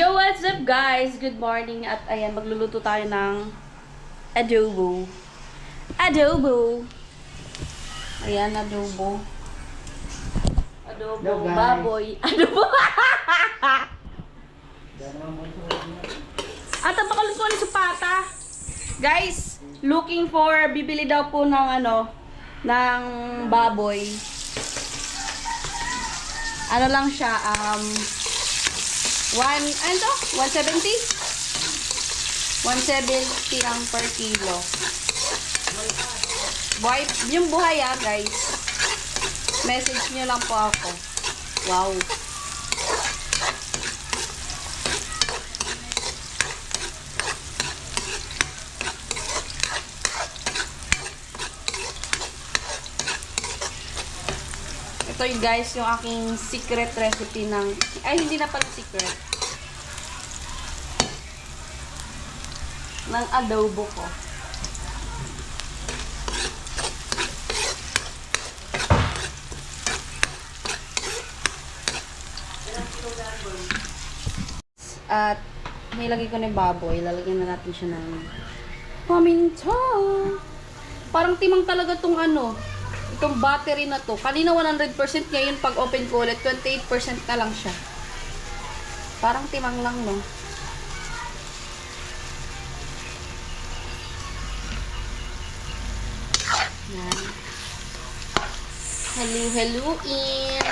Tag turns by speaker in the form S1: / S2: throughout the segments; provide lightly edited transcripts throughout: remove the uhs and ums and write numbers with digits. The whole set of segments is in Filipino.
S1: Yo, what's up guys? Good morning at ayan, magluluto tayo ng adobo. Adobo. Ayan, adobo. Adobo,
S2: Hello, guys.
S1: baboy. Adobo. At ang pakaluto ni Supata. Guys, looking for, bibili daw po ng ng baboy. Ano lang siya, 170? 170 ang per kilo. Buhay, yung buhay guys. Message nyo lang po ako. Wow. Ito yung guys, yung aking secret recipe ng, ay hindi na pala secret, ng adobo ko. At nilagay ko na yung baboy, lalagyan na natin siya ng paminta. Parang timang talaga tong itong battery na to. Kanina 100%, ngayon pag open ko ulit, 28% na lang siya. Parang timang lang, no? Yan. Hello-helloin.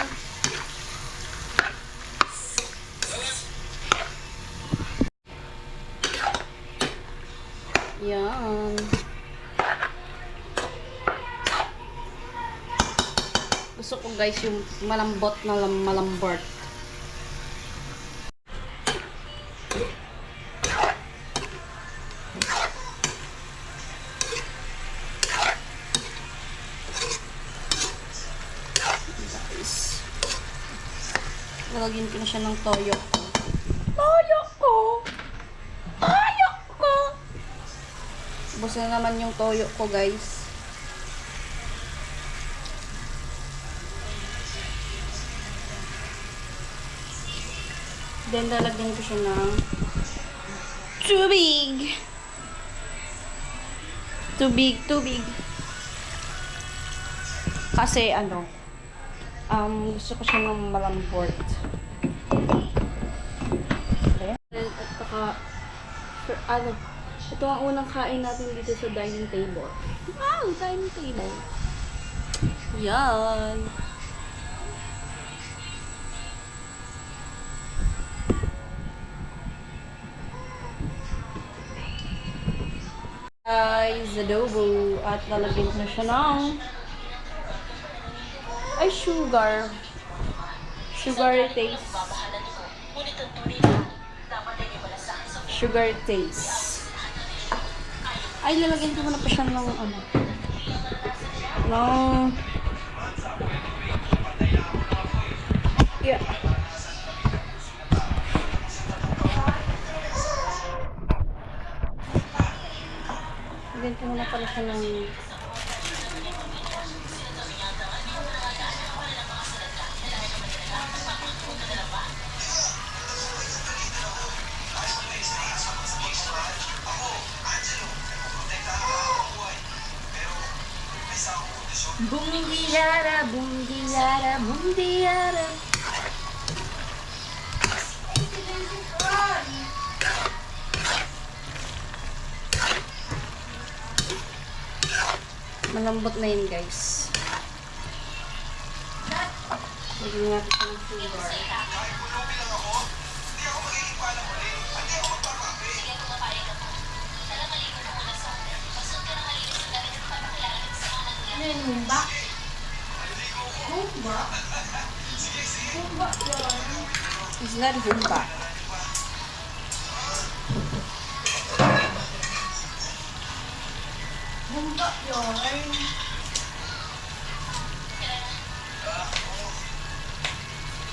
S1: Yan. Gusto ko guys yung malambot na malambot. Guys. Lalagyan ko na siya ng toyo ko. Toyo ko! Toyo ko! Ubus na naman yung toyo ko guys. Then, lalagyan ko siya ng tubig. Tubig. Kasi, gusto ko siya ng malambot. At saka, ito ang unang kain natin dito sa dining table. Wow, dining table. Yan. Guys, adobo. At lalagyan ko na siya ng sugar. Sugar taste. Sugar taste. Ay, lalagyan ko na pa siya ng yeah. Lagyan ko muna pala siya ng Bumdiyara, bumdiyara, bumdiyara. Malambot na yun guys. Lagyan natin ng sugar.
S3: Ano yung humba? Humba? Humba yun.
S1: It's not humba.
S3: Humba yun.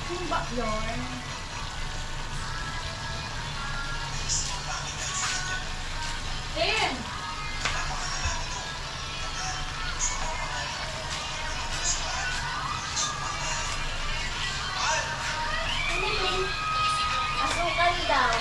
S3: Humba yun. Tin! Asukal daw.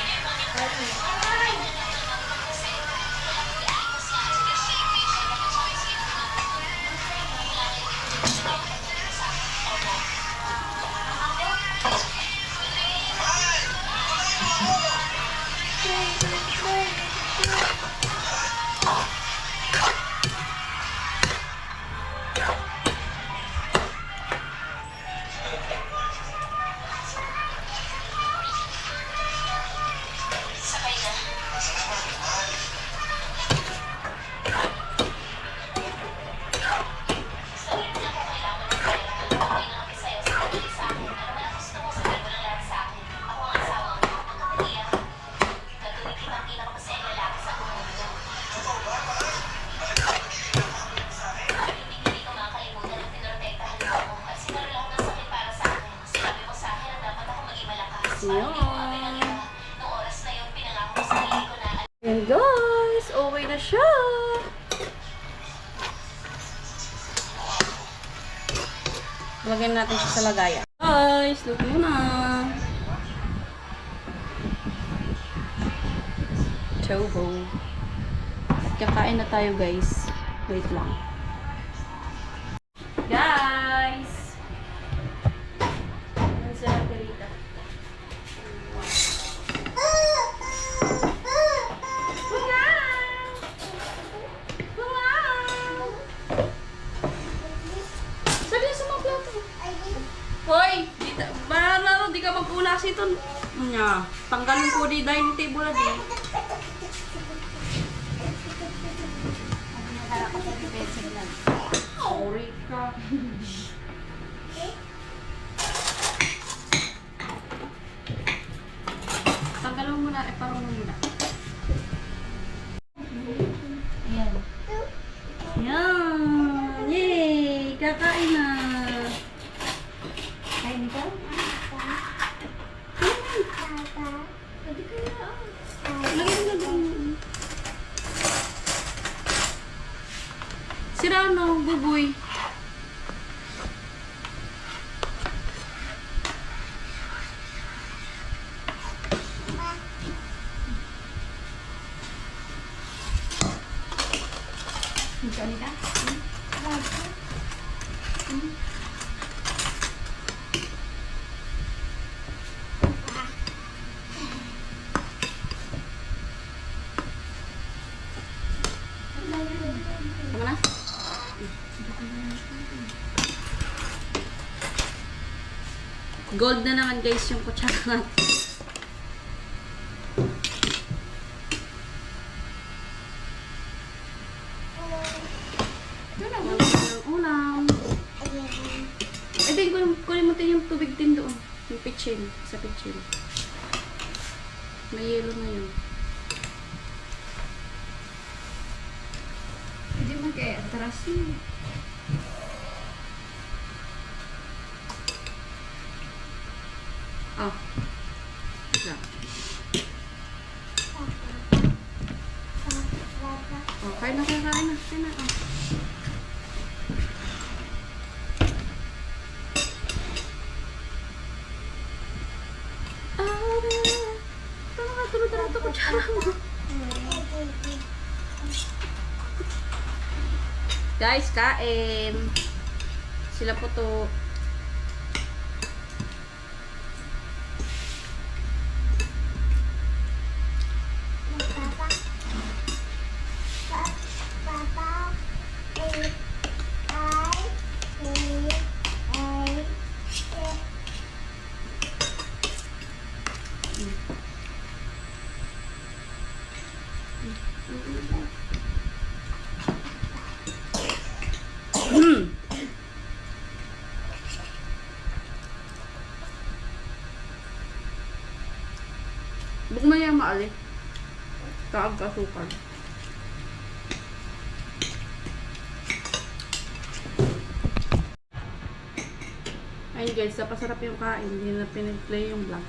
S1: siya. Lagyan natin siya sa lagayan. Guys, luto na. Chobo. Kakain na tayo guys. Wait lang. Guys! Ano sa Margarita? Sabi sa mga plato. Hoy! Di ka magpunas ito. Nya, tanggalin ko di dining table di. Sorry ka. Tanggalin mo muna, parang mo muna. Ayan. Ayan. Yay! Kakain na. Kain ka? Pwede ka na. Lagyan mo na. Sira no, buboy. Magkano ka? Tama na? Gold na naman guys yung kutsara natin. Ito na ng ulam. Eh din, kunin mo tayo yung tubig din doon. Yung pitchin. Sa pitchin. May yelo na yun.
S3: Hindi mo kaya atras yun.
S1: Oh. Yeah. Oh, kain na. Kain na. Oh. Tulog ko dyan. Guys, kain. Sila po to. Bukma yung maali. Kaag kasukal. Ayun guys, napasarap yung kain. Hindi na pinag-play yung vlog.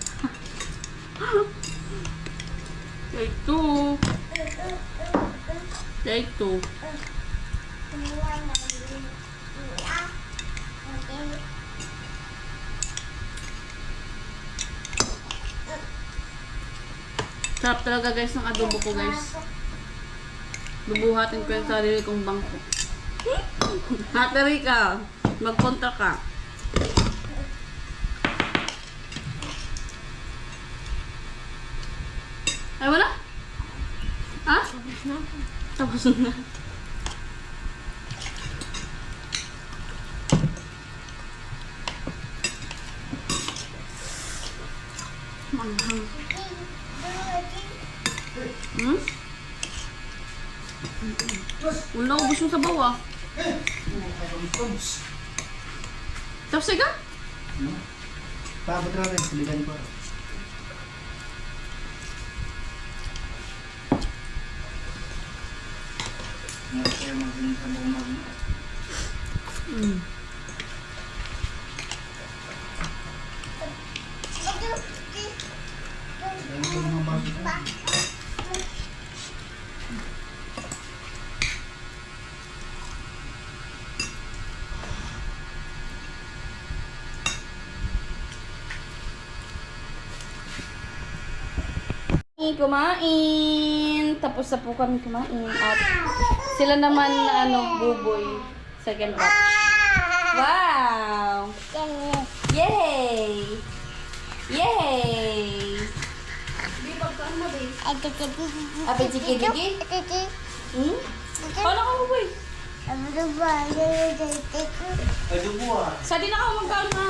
S1: Take 2. Take 2. Sarap talaga guys ng adobo ko guys. Bubuhatin ko yung sarili kong bangko. Hatari ka. Magpunta ka. Ay wala? Ha? Tapos na. Tapos na. Manghang. Hmm? Wala, ubos yung sabaw ah. Tapos ka?
S2: Paabot na rin, suligan ko. Ngayon kayo mag-inig sa buong mag-inig. Ganito yung mga bago ko.
S1: kumain. Tapos na po kami kumain. At sila naman na buboy. Second batch. Wow! Yay! Yay! Di ba ka na, babe? Ape chiki-chiki? Hmm? Paano ka buboy?
S2: Ay, dugo ah.
S1: Sa di na ako magkaon ha.